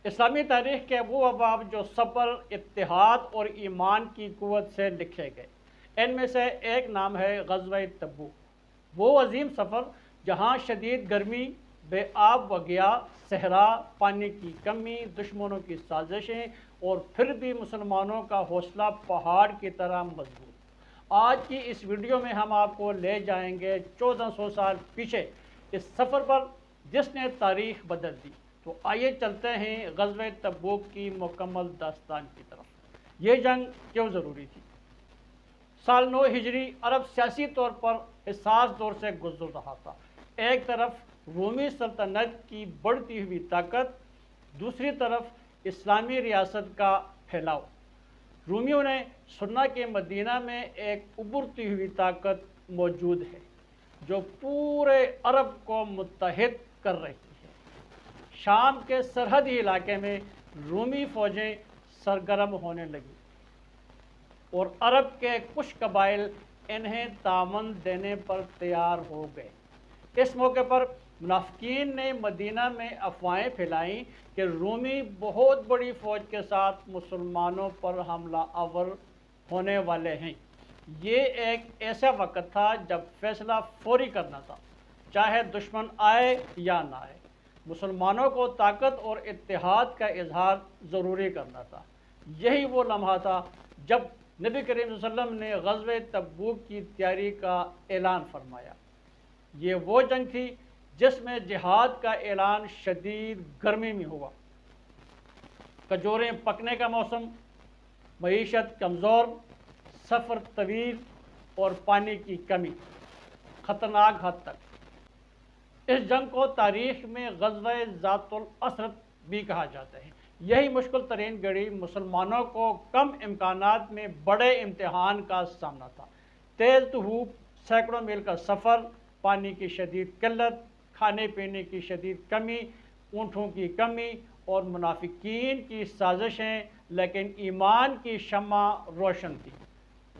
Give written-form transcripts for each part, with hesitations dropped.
اسلامی تاریخ کے وہ ابواب جو صبر، اتحاد اور ایمان کی قوت سے لکھے گئے، ان میں سے ایک نام ہے غزوہ تبوک۔ وہ عظیم سفر جہاں شدید گرمی، بے آب و گیا، صحرا، پانی کی کمی، دشمنوں کی سازشیں اور پھر بھی مسلمانوں کا حوصلہ پہاڑ کی طرح مضبوط۔ آج کی اس ویڈیو میں ہم آپ کو لے جائیں گے 1400 سال پیچھے اس سفر پر جس نے تاریخ بدل دی۔ تو آئیے چلتے ہیں غزوہ تبوک کی مکمل داستان کی طرف۔ یہ جنگ کیوں ضروری تھی؟ سال 9 ہجری عرب سیاسی طور پر حساس دور سے گزر رہا تھا۔ ایک طرف رومی سلطنت کی بڑھتی ہوئی طاقت، دوسری طرف اسلامی ریاست کا پھیلاؤ۔ رومیوں نے سنا کہ مدینہ میں ایک ابھرتی ہوئی طاقت موجود ہے جو پورے عرب کو متحد کر رہی ہے۔ شام کے سرحدی علاقے میں رومی فوجیں سرگرم ہونے لگیں اور عرب کے کچھ قبائل انہیں تعاون دینے پر تیار ہو گئے۔ اس موقع پر منافقین نے مدینہ میں افواہیں پھیلائیں کہ رومی بہت بڑی فوج کے ساتھ مسلمانوں پر حملہ آور ہونے والے ہیں۔ یہ ایک ایسا وقت تھا جب فیصلہ فوری کرنا تھا، چاہے دشمن آئے یا نہ آئے۔ مسلمانوں کو طاقت اور اتحاد کا اظہار ضروری کرنا تھا۔ یہی وہ لمحہ تھا جب نبی کریم صلی اللہ علیہ وسلم نے غزوہ تبوک کی تیاری کا اعلان فرمایا۔ یہ وہ جنگ تھی جس میں جہاد کا اعلان شدید گرمی میں ہوا۔ کھجوریں پکنے کا موسم، معیشت کمزور، سفر طویل اور پانی کی کمی، خطرناک حد تک۔ اس جنگ کو تاریخ میں غزوہ ذات الاسرت بھی کہا جاتا ہے۔ یہی مشکل ترین گھڑی مسلمانوں کو کم امکانات میں بڑے امتحان کا سامنا تھا۔ تیز دھوپ، سینکڑوں میل کا سفر، پانی کی شدید قلت، کھانے پینے کی شدید کمی، اونٹوں کی کمی اور منافقین کی سازشیں، لیکن ایمان کی شمع روشن تھی۔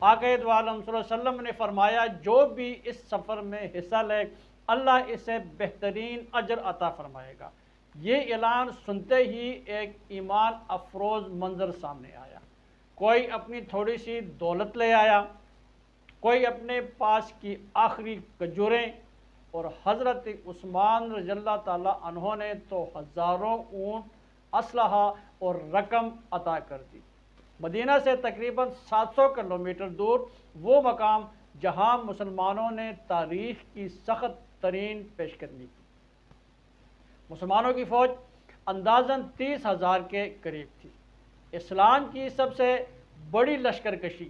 آقا دو عالم صلی اللہ علیہ وسلم نے فرمایا، جو بھی اس سفر میں حصہ لے اللہ اسے بہترین اجر عطا فرمائے گا۔ یہ اعلان سنتے ہی ایک ایمان افروز منظر سامنے آیا۔ کوئی اپنی تھوڑی سی دولت لے آیا، کوئی اپنے پاس کی آخری کھجوریں، اور حضرت عثمان رضی اللہ تعالیٰ عنہ نے تو ہزاروں اونٹ، اسلحہ اور رقم عطا کر دی۔ مدینہ سے تقریباً 700 کلومیٹر دور وہ مقام جہاں مسلمانوں نے تاریخ کی سخت ترین پیش قدمی کی۔ مسلمانوں کی فوج اندازاً 30,000 کے قریب تھی۔ اسلام کی سب سے بڑی لشکرکشی۔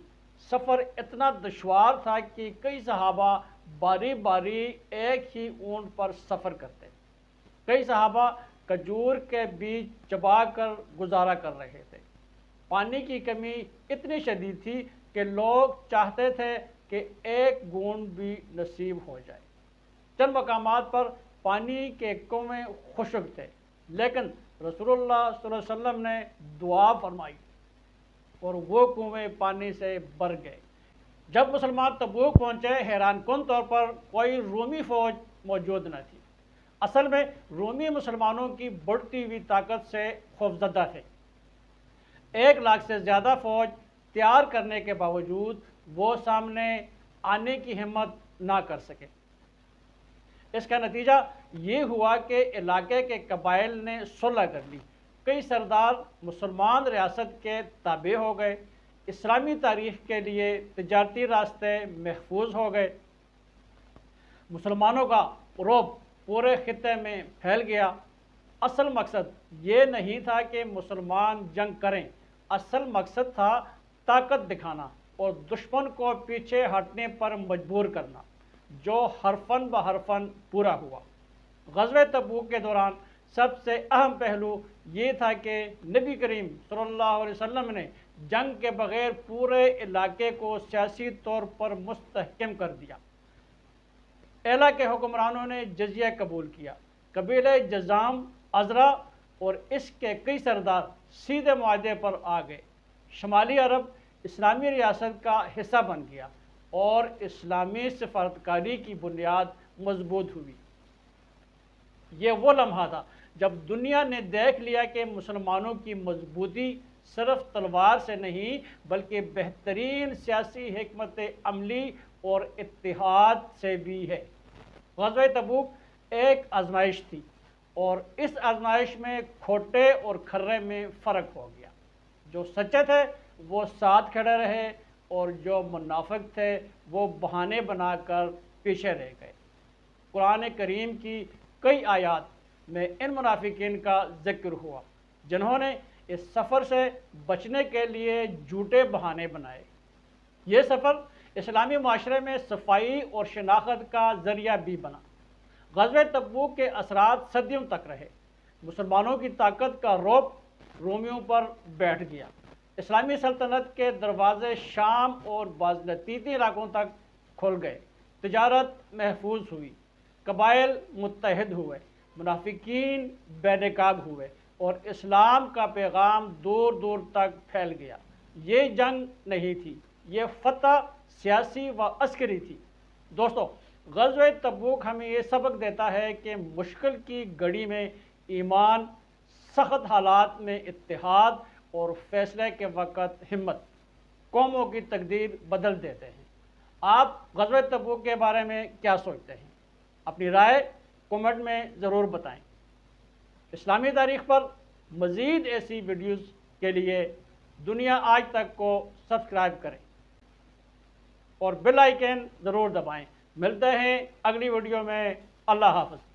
سفر اتنا دشوار تھا کہ کئی صحابہ باری باری ایک ہی اونٹ پر سفر کرتے۔ کئی صحابہ کھجور کے بیج چبا کر گزارا کر رہے تھے۔ پانی کی کمی اتنی شدید تھی کہ لوگ چاہتے تھے کہ ایک گھونٹ بھی نصیب ہو جائے۔ چند مقامات پر پانی کے کنویں خشک تھے، لیکن رسول اللہ صلی اللہ علیہ وسلم نے دعا فرمائی اور وہ کنویں پانی سے بھر گئے۔ جب مسلمان تبوک پہنچے، حیران کن طور پر کوئی رومی فوج موجود نہ تھی۔ اصل میں رومی مسلمانوں کی بڑھتی ہوئی طاقت سے خوفزدہ تھے۔ 1 لاکھ سے زیادہ فوج تیار کرنے کے باوجود وہ سامنے آنے کی ہمت نہ کر سکے۔ اس کا نتیجہ یہ ہوا کہ علاقے کے قبائل نے صلح کر لی۔ کئی سردار مسلمان ریاست کے تابع ہو گئے۔ اسلامی تاریخ کے لیے تجارتی راستے محفوظ ہو گئے۔ مسلمانوں کا رعب پورے خطے میں پھیل گیا۔ اصل مقصد یہ نہیں تھا کہ مسلمان جنگ کریں، اصل مقصد تھا طاقت دکھانا اور دشمن کو پیچھے ہٹنے پر مجبور کرنا، جو حرفاً بحرفاً پورا ہوا۔ غزوہ تبوک کے دوران سب سے اہم پہلو یہ تھا کہ نبی کریم صلی اللہ علیہ وسلم نے جنگ کے بغیر پورے علاقے کو سیاسی طور پر مستحکم کر دیا۔ اعلیٰ کے حکمرانوں نے جزیہ قبول کیا۔ قبیلہ جذام، عذرا اور اس کے کئی سردار سیدھے معاہدے پر آ گئے۔ شمالی عرب اسلامی ریاست کا حصہ بن گیا اور اسلامی سفارتکاری کی بنیاد مضبوط ہوئی۔ یہ وہ لمحہ تھا جب دنیا نے دیکھ لیا کہ مسلمانوں کی مضبوطی صرف تلوار سے نہیں بلکہ بہترین سیاسی حکمت عملی اور اتحاد سے بھی ہے۔ غزوہ تبوک ایک آزمائش تھی اور اس آزمائش میں کھوٹے اور کھرے میں فرق ہو گیا۔ جو سچے تھے وہ ساتھ کھڑے رہے اور جو منافق تھے وہ بہانے بنا کر پیچھے رہ گئے۔ قرآن کریم کی کئی آیات میں ان منافقین کا ذکر ہوا جنہوں نے اس سفر سے بچنے کے لیے جھوٹے بہانے بنائے۔ یہ سفر اسلامی معاشرے میں صفائی اور شناخت کا ذریعہ بھی بنا۔ غزوہ تبوک کے اثرات صدیوں تک رہے۔ مسلمانوں کی طاقت کا رعب رومیوں پر بیٹھ گیا۔ اسلامی سلطنت کے دروازے شام اور بعض لطیفی علاقوں تک کھل گئے۔ تجارت محفوظ ہوئی، قبائل متحد ہوئے، منافقین بے نقاب ہوئے اور اسلام کا پیغام دور دور تک پھیل گیا۔ یہ جنگ نہیں تھی، یہ فتح سیاسی و عسکری تھی۔ دوستو، غزوہ تبوک ہمیں یہ سبق دیتا ہے کہ مشکل کی گھڑی میں ایمان، سخت حالات میں اتحاد اور فیصلے کے وقت ہمت قوموں کی تقدیر بدل دیتے ہیں۔ آپ غزوہ تبوک کے بارے میں کیا سوچتے ہیں؟ اپنی رائے کومنٹ میں ضرور بتائیں۔ اسلامی تاریخ پر مزید ایسی ویڈیوز کے لیے دنیا آج تک کو سبسکرائب کریں اور بیل آئیکن ضرور دبائیں۔ ملتے ہیں اگلی ویڈیو میں۔ اللہ حافظ۔